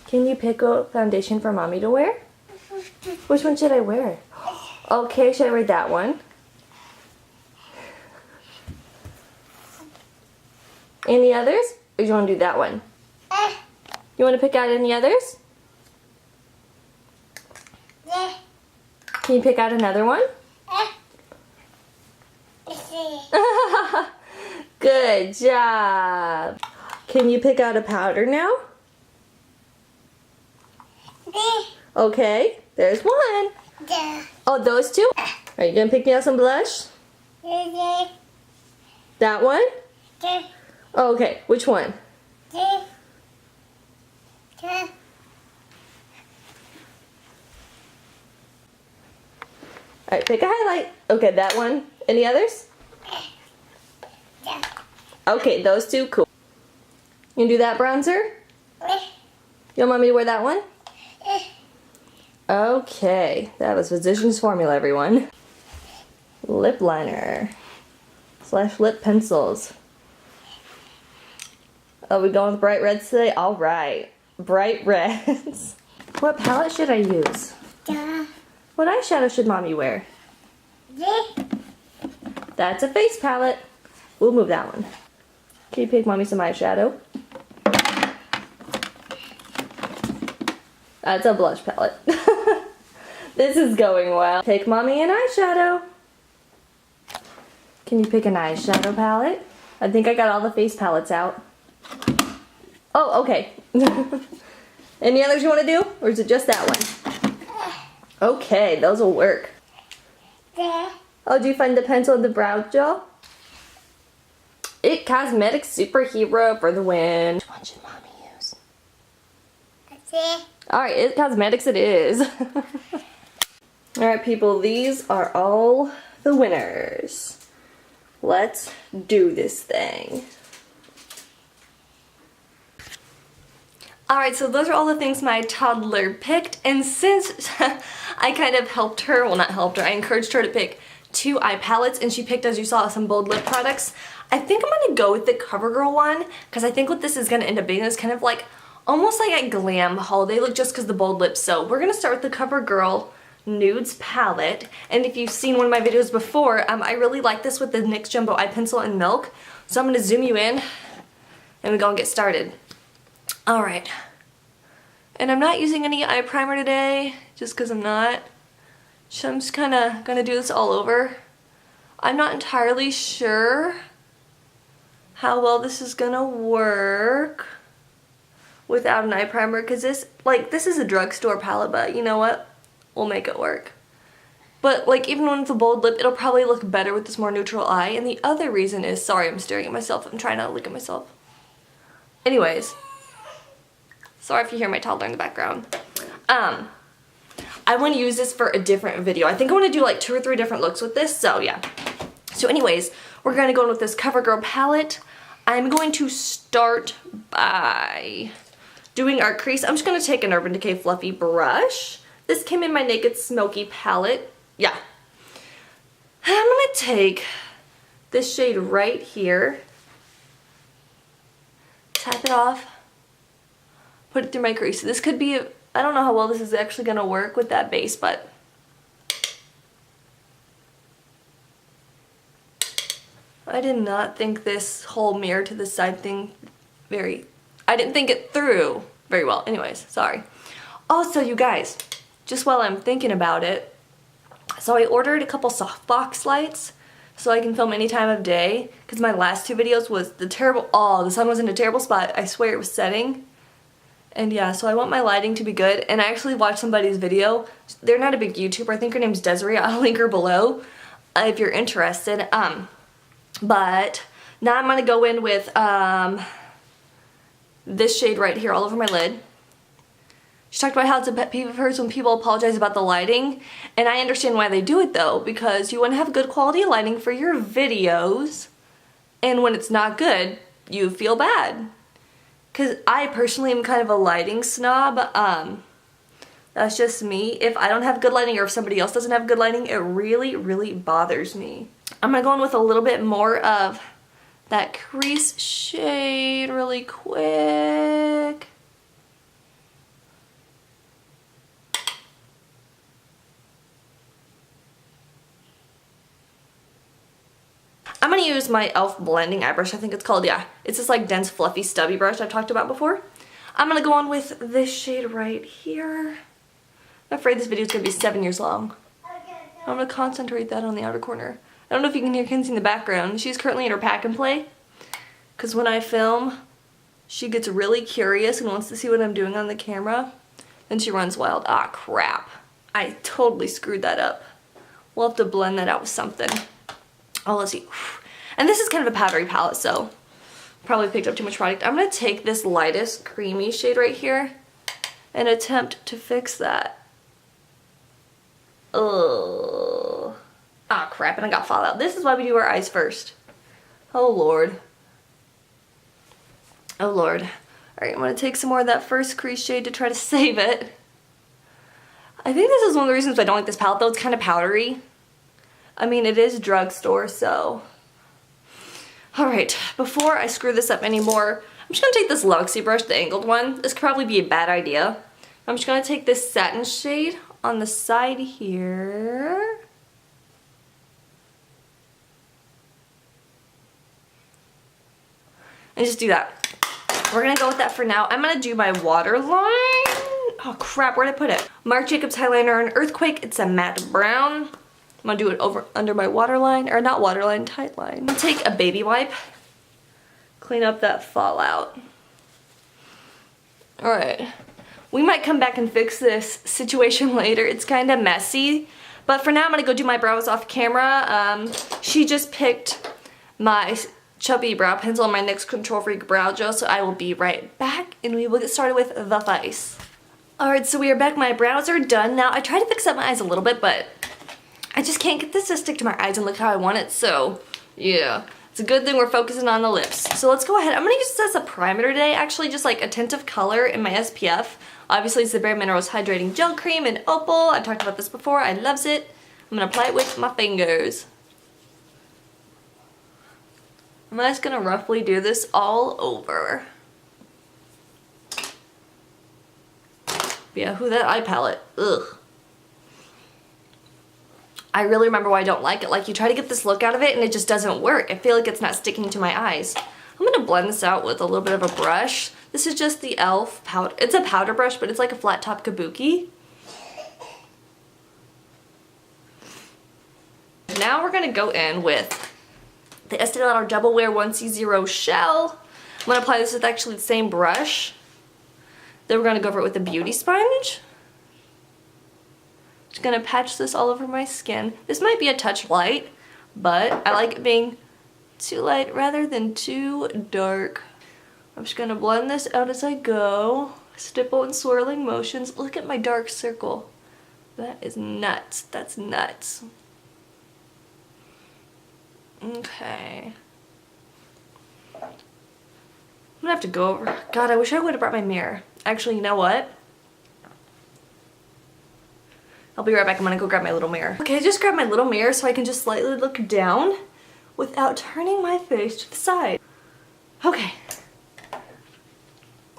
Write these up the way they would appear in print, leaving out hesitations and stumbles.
Can you pick a foundation for mommy to wear? Which one should I wear? Okay, should I wear that one? Any others? Or do you want to do that one? You want to pick out any others? Can you pick out another one? Good job. Can you pick out a powder now? Okay, there's one. Oh, those two? Are you gonna pick me out some blush? That one? Oh, okay, which one? Alright, pick a highlight. Okay, that one. Any others? Okay, those two, cool. You can do that bronzer? You want me to wear that one? Okay, that was Physicians Formula, everyone. Lip liner / lip pencils. Are we going with bright reds today? Alright, bright reds. What palette should I use? What eyeshadow should mommy wear? That's a face palette. We'll move that one. Can you pick mommy some eyeshadow? That's a blush palette. This is going well. Pick mommy an eyeshadow. Can you pick an eyeshadow palette? I think I got all the face palettes out. Oh, okay. Any others you want to do? Or is it just that one? Okay, those will work. Oh, do you find the pencil in the brow gel? It Cosmetics Superhero for the win. Which one should mommy use? Alright, It Cosmetics it is. Alright people, these are all the winners. Let's do this thing. Alright, so those are all the things my toddler picked, and since I kind of helped her, well not helped her, I encouraged her to pick 2 eye palettes, and she picked, as you saw, some bold lip products. I think I'm going to go with the CoverGirl one, because I think what this is going to end up being is kind of like, almost like a glam holiday look just because the bold lips. So we're going to start with the CoverGirl Nudes palette, and if you've seen one of my videos before, I really like this with the NYX Jumbo Eye Pencil in Milk. So I'm going to zoom you in, and we're going to get started. Alright, and I'm not using any eye primer today, just because I'm not. So I'm just kind of going to do this all over. I'm not entirely sure how well this is going to work without an eye primer, because this is a drugstore palette, but you know what? We'll make it work. But like even with the bold lip, it'll probably look better with this more neutral eye, and the other reason is, sorry, I'm staring at myself. I'm trying not to look at myself. Anyways. Sorry if you hear my toddler in the background. I want to use this for a different video. I think I want to do like 2 or 3 different looks with this, so yeah. So anyways, we're going to go in with this CoverGirl palette. I'm going to start by doing our crease. I'm just going to take an Urban Decay Fluffy brush. This came in my Naked Smoky palette. Yeah. I'm going to take this shade right here. Tap it off. Put it through my crease. This could be, I don't know how well this is actually going to work with that base, but I did not think this whole mirror to the side thing I didn't think it through very well. Anyways, sorry. Also, you guys, just while I'm thinking about it, so I ordered a couple softbox lights so I can film any time of day, because my last 2 videos was the sun was in a terrible spot. I swear it was setting. And yeah, so I want my lighting to be good, and I actually watched somebody's video. They're not a big YouTuber. I think her name's Desiree. I'll link her below if you're interested. But now I'm going to go in with this shade right here all over my lid. She talked about how it's a pet peeve of hers when people apologize about the lighting, and I understand why they do it though, because you want to have good quality lighting for your videos, and when it's not good, you feel bad. Because I personally am kind of a lighting snob. That's just me. If I don't have good lighting or if somebody else doesn't have good lighting, it really, really bothers me. I'm going to go in with a little bit more of that crease shade really quick. I'm going to use my e.l.f. blending eye brush, I think it's called. Yeah, it's this like dense, fluffy, stubby brush I've talked about before. I'm going to go on with this shade right here. I'm afraid this video is going to be 7 years long. I'm going to concentrate that on the outer corner. I don't know if you can hear Kenzie in the background. She's currently in her pack and play. Because when I film, she gets really curious and wants to see what I'm doing on the camera. Then she runs wild. Ah, crap. I totally screwed that up. We'll have to blend that out with something. Oh, let's see. And this is kind of a powdery palette, so probably picked up too much product. I'm going to take this lightest creamy shade right here and attempt to fix that. Oh. Ah, crap, and I got fallout. This is why we do our eyes first. Oh, Lord. Oh, Lord. Alright, I'm going to take some more of that first crease shade to try to save it. I think this is one of the reasons I don't like this palette, though. It's kind of powdery. I mean, it is drugstore, so... Alright, before I screw this up anymore, I'm just going to take this Luxie brush, the angled one. This could probably be a bad idea. I'm just going to take this satin shade on the side here. And just do that. We're gonna go with that for now. I'm gonna do my waterline. Oh crap, where'd I put it? Marc Jacobs Highliner in Earthquake. It's a matte brown. I'm gonna do it over under my waterline, or not waterline, tight line. I'm gonna take a baby wipe, clean up that fallout. Alright. We might come back and fix this situation later. It's kind of messy. But for now, I'm gonna go do my brows off camera. She just picked my chubby brow pencil and my NYX Control Freak brow gel, so I will be right back and we will get started with the face. Alright, so we are back. My brows are done. Now, I tried to fix up my eyes a little bit, but I just can't get this to stick to my eyes and look how I want it, so yeah. It's a good thing we're focusing on the lips. So let's go ahead. I'm going to use this as a primer today, actually just like a tint of color in my SPF. Obviously, it's the Bare Minerals Hydrating Gel Cream in Opal. I've talked about this before. I loves it. I'm going to apply it with my fingers. I'm just going to roughly do this all over. Yeah, that eye palette. Ugh. I really remember why I don't like it. Like, you try to get this look out of it and it just doesn't work. I feel like it's not sticking to my eyes. I'm going to blend this out with a little bit of a brush. This is just the e.l.f. powder. It's a powder brush, but it's like a flat top kabuki. Now we're going to go in with the Estee Lauder Double Wear 1C0 Shell. I'm going to apply this with actually the same brush. Then we're going to go over it with a beauty sponge. Just going to patch this all over my skin. This might be a touch light, but I like it being too light rather than too dark. I'm just going to blend this out as I go. Stipple and swirling motions. Look at my dark circle. That is nuts. That's nuts. Okay. I'm gonna have to go over. God, I wish I would have brought my mirror. Actually, you know what? I'll be right back. I'm gonna go grab my little mirror. Okay, I just grabbed my little mirror so I can just slightly look down without turning my face to the side. Okay.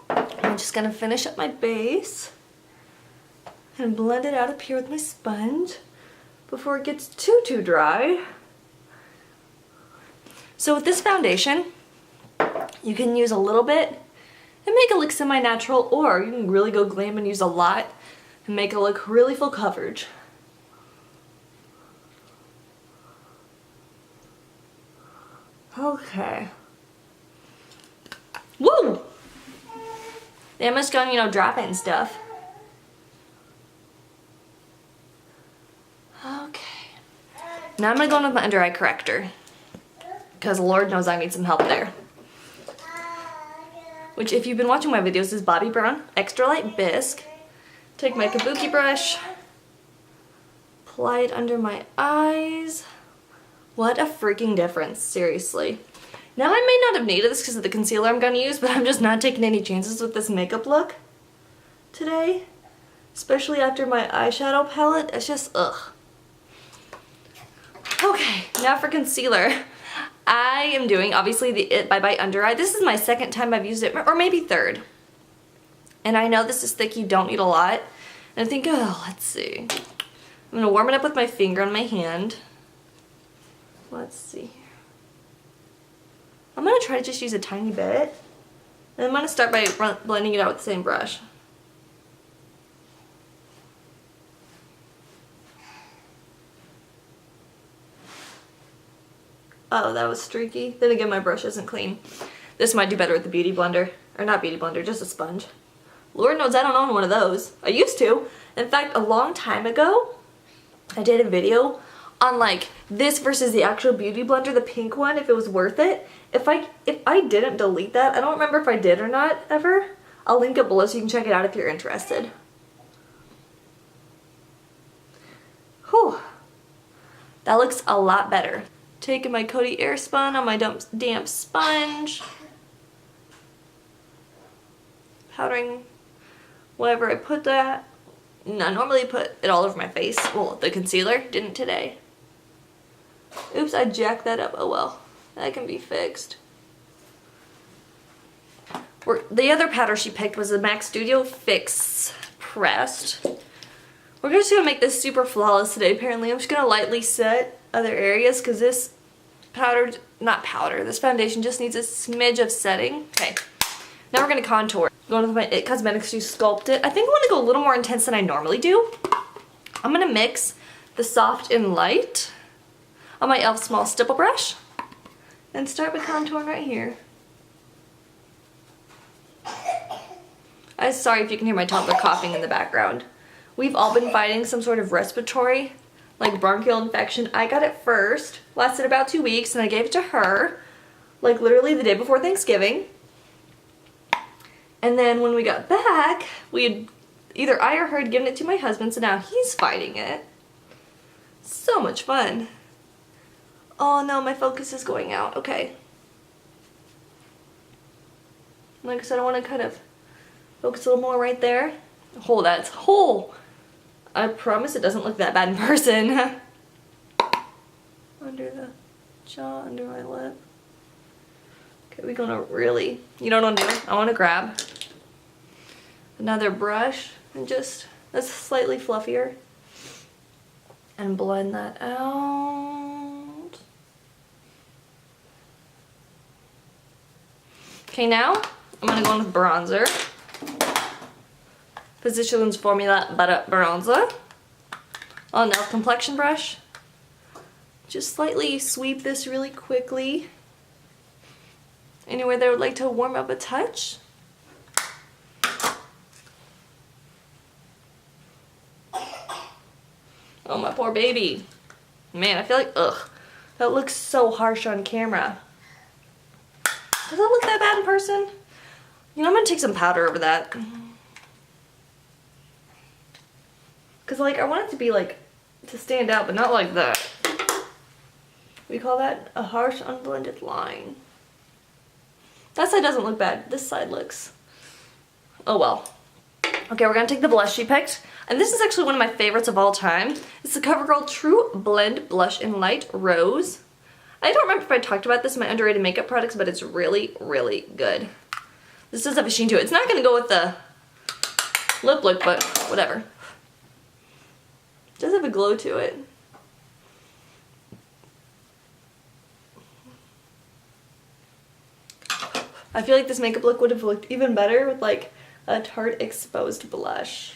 I'm just gonna finish up my base and blend it out up here with my sponge before it gets too dry. So with this foundation, you can use a little bit and make it look semi-natural, or you can really go glam and use a lot and make it look really full coverage. Okay. Woo! I'm just gonna, you know, drop it and stuff. Okay. Now I'm gonna go in with my under eye corrector, because Lord knows I need some help there. Which, if you've been watching my videos, is Bobbi Brown Extra Light Bisque. Take my kabuki brush, apply it under my eyes. What a freaking difference, seriously. Now, I may not have needed this because of the concealer I'm going to use, but I'm just not taking any chances with this makeup look today. Especially after my eyeshadow palette. It's just, ugh. Okay, now for concealer. I am doing, obviously, the It Bye Bye Under Eye. This is my second time I've used it, or maybe third. And I know this is thick, you don't need a lot. And I think, oh, let's see. I'm going to warm it up with my finger on my hand. Let's see. I'm gonna try to just use a tiny bit. And I'm gonna start by blending it out with the same brush. Oh, that was streaky. Then again, my brush isn't clean. This might do better with the beauty blender. Or not beauty blender, just a sponge. Lord knows I don't own one of those. I used to. In fact, a long time ago, I did a video on like this versus the actual beauty blender, the pink one, if it was worth it. If I didn't delete that, I don't remember if I did or not ever. I'll link it below so you can check it out if you're interested. Whew. That looks a lot better. Taking my Coty Airspun on my damp sponge. Powdering wherever I put that. I normally put it all over my face. Well, the concealer, didn't today. Oops, I jacked that up. Oh well, that can be fixed. The other powder she picked was the MAC Studio Fix Pressed. We're just gonna make this super flawless today, apparently. I'm just gonna lightly set other areas because this this foundation just needs a smidge of setting. Okay, now we're gonna contour. Going with my IT Cosmetics to Sculpt It. I think I want to go a little more intense than I normally do. I'm gonna mix the soft and light on my e.l.f. small stipple brush and start with contouring right here. I'm sorry if you can hear my toddler coughing in the background. We've all been fighting some sort of respiratory, like bronchial infection. I got it first, lasted about 2 weeks, and I gave it to her, like literally the day before Thanksgiving. And then when we got back, either I or her had given it to my husband, so now he's fighting it. So much fun. Oh no, my focus is going out. Okay. Like I said, I want to kind of focus a little more right there. Oh, that's whole. I promise it doesn't look that bad in person. Under the jaw, under my lip. Okay, we're gonna really, you know what I'm doing? I want to grab another brush and just, that's slightly fluffier, and blend that out. Okay, now I'm gonna go in with bronzer. Physicians Formula Butter Bronzer on an e.l.f. complexion brush. Just slightly sweep this really quickly. Anywhere that would like to warm up a touch. Oh, my poor baby. Man, I feel like, ugh, that looks so harsh on camera. Does that look that bad in person? You know, I'm gonna take some powder over that. Cause like, I want it to be like, to stand out, but not like that. We call that a harsh unblended line. That side doesn't look bad. This side looks, oh well. Okay, we're gonna take the blush she picked. And this is actually one of my favorites of all time. It's the CoverGirl True Blend Blush in Light Rose. I don't remember if I talked about this in my underrated makeup products, but it's really, really good. This does have a sheen to it. It's not gonna go with the lip look, but whatever. It does have a glow to it. I feel like this makeup look would have looked even better with like a Tarte exposed blush.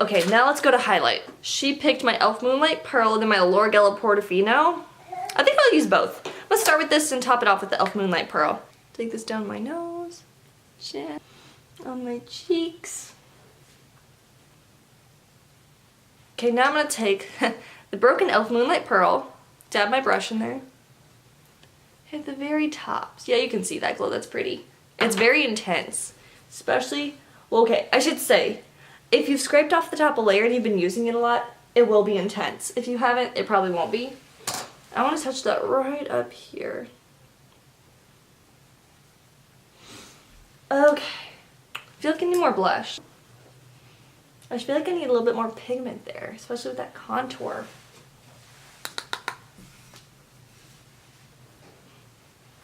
Okay, now let's go to highlight. She picked my e.l.f. Moonlight Pearl and then my L'Oreal Portofino. I think I'll use both. Let's start with this and top it off with the e.l.f. Moonlight Pearl. Take this down my nose, chin, on my cheeks. Okay, now I'm gonna take the broken e.l.f. Moonlight Pearl, dab my brush in there. At the very top. Yeah, you can see that glow, that's pretty. It's very intense, especially, well, okay, I should say, if you've scraped off the top a layer and you've been using it a lot, it will be intense. If you haven't, it probably won't be. I want to touch that right up here. Okay. I feel like I need more blush. I feel like I need a little bit more pigment there, especially with that contour.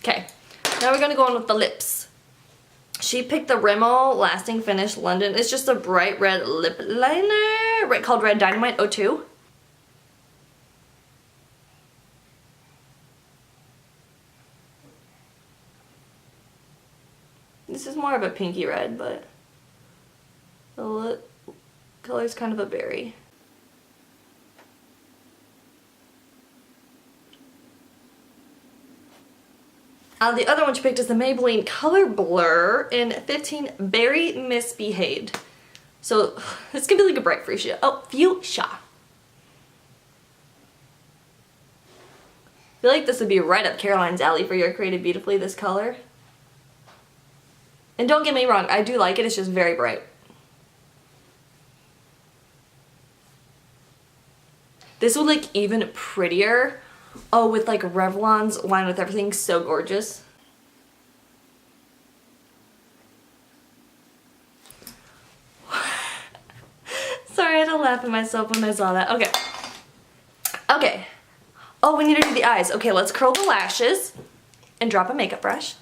Okay, now we're gonna go on with the lips. She picked the Rimmel Lasting Finish London. It's just a bright red lip liner called Red Dynamite 02. This is more of a pinky red, but the lip color is kind of a berry. The other one she picked is the Maybelline Color Blur in 15 Berry Misbehaved. So it's gonna be like a bright fuchsia. Oh, fuchsia. I feel like this would be right up Caroline's alley for your Created Beautifully, this color. And don't get me wrong, I do like it, it's just very bright. This would look even prettier. Oh, with like Revlon's Wine with Everything, so gorgeous. Sorry, I had to laugh at myself when I saw that. Okay. Okay. Oh, we need to do the eyes. Okay, let's curl the lashes and drop a makeup brush.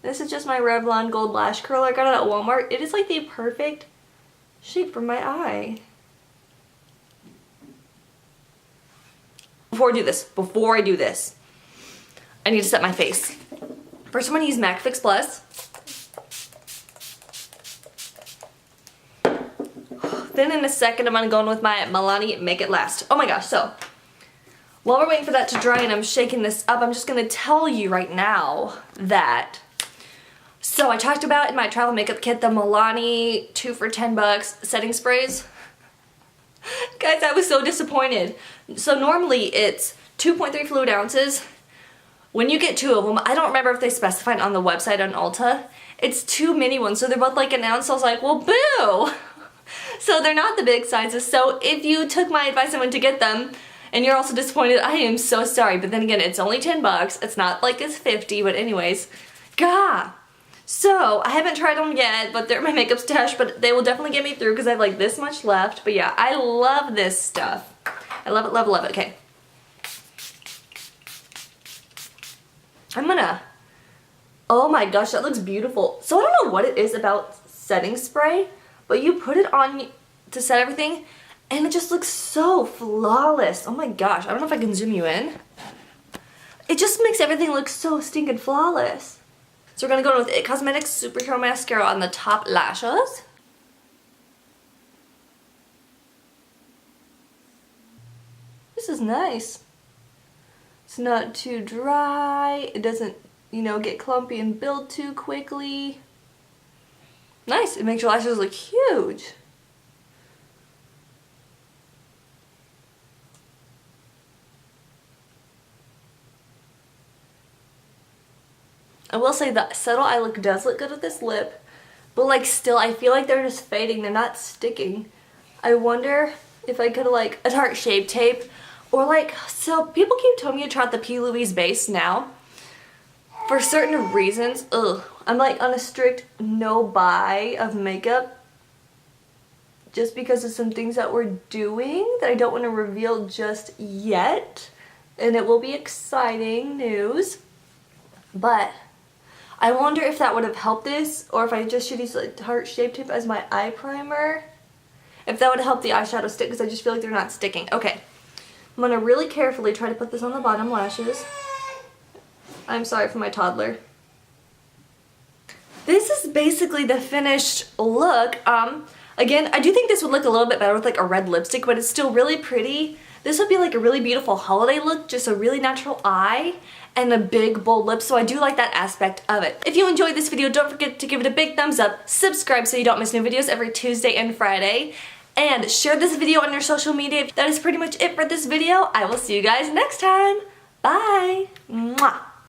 This is just my Revlon Gold Lash Curler. I got it at Walmart. It is like the perfect shape for my eye. Before I do this, I need to set my face. First I'm going to use MAC Fix Plus. Then in a second I'm going to go in with my Milani Make It Last. Oh my gosh, so while we're waiting for that to dry and I'm shaking this up, I'm just going to tell you right now that, so I talked about in my travel makeup kit the Milani 2 for $10 setting sprays. Guys, I was so disappointed. So normally it's 2.3 fluid ounces. When you get 2 of them, I don't remember if they specified on the website on Ulta. It's 2 mini ones, so they're both like an ounce. So I was like, well, boo! So they're not the big sizes. So if you took my advice and went to get them, and you're also disappointed, I am so sorry. But then again, it's only $10. It's not like it's 50, but anyways. Gah! So, I haven't tried them yet, but they're in my makeup stash, but they will definitely get me through because I have like this much left. But yeah, I love this stuff. I love it, love it, love it. Okay. Oh my gosh, that looks beautiful. So I don't know what it is about setting spray, but you put it on to set everything, and it just looks so flawless. Oh my gosh, I don't know if I can zoom you in. It just makes everything look so stinking flawless. So we're going to go in with IT Cosmetics Superhero Mascara on the top lashes. This is nice. It's not too dry. It doesn't, you know, get clumpy and build too quickly. Nice. It makes your lashes look huge. I will say the subtle eye look does look good with this lip, but like still I feel like they're just fading, they're not sticking. I wonder if I could like a Tarte Shape Tape, or like, so people keep telling me to try out the P. Louise base now. For certain reasons, I'm like on a strict no buy of makeup just because of some things that we're doing that I don't want to reveal just yet, and it will be exciting news, but I wonder if that would have helped this, or if I just should use like Tarte Shape Tape as my eye primer. If that would help the eyeshadow stick, because I just feel like they're not sticking. Okay, I'm going to really carefully try to put this on the bottom lashes. I'm sorry for my toddler. This is basically the finished look. Again, I do think this would look a little bit better with like a red lipstick, but it's still really pretty. This would be like a really beautiful holiday look, just a really natural eye and a big bold lip, so I do like that aspect of it. If you enjoyed this video, don't forget to give it a big thumbs up, subscribe so you don't miss new videos every Tuesday and Friday, and share this video on your social media. That is pretty much it for this video. I will see you guys next time. Bye! Mwah!